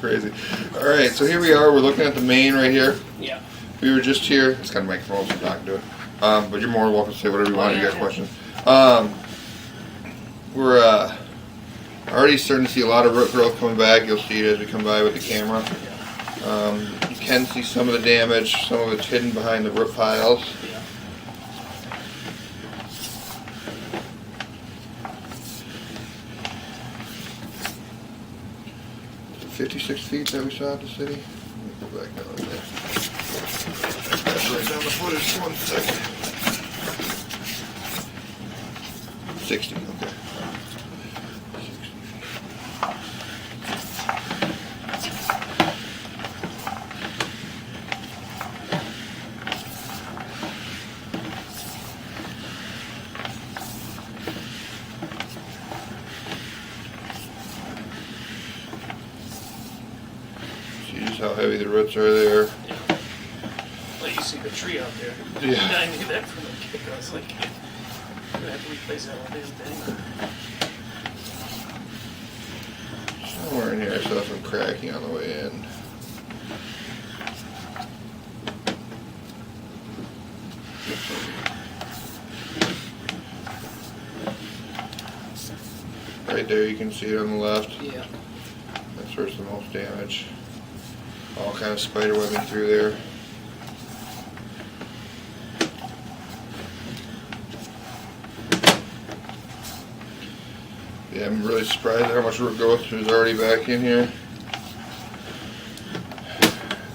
crazy. All right, so here we are. We're looking at the main right here. Yeah. We were just here. It's got a microphone, so I'm talking to it. But you're more than welcome to say whatever you want. You got questions. We're already starting to see a lot of root growth coming back. You'll see it as we come by with the camera. You can see some of the damage. Some of it's hidden behind the root piles. 56 feet that we saw at the city. Let me go back down there. That's right down the footage. 1 second. 60. Okay. 60. See just how heavy the roots are there. Yeah. Well, you see the tree out there. Yeah. I knew that from the kick. I was like, I'm gonna have to replace that whole damn thing. Somewhere in here I saw some cracking on the way in. Right there you can see it on the left. Yeah. That's where it's the most damage. All kind of spider webbing through there. Yeah, I'm really surprised at how much root growth is already back in here.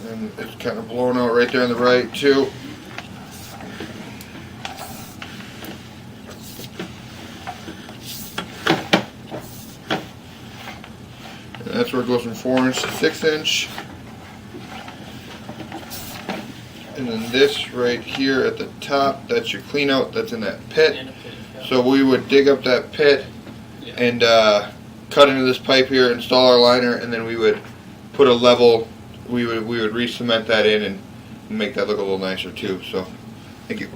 And it's kind of blown out right there on the right too. And that's where it goes from 4-inch to 6-inch. And then this right here at the top, that's your clean out, that's in that pit. So we would dig up that pit and cut into this pipe here, install our liner, and then we would put a level, we would re-cement that in and make that look a little nicer too. So, thank you.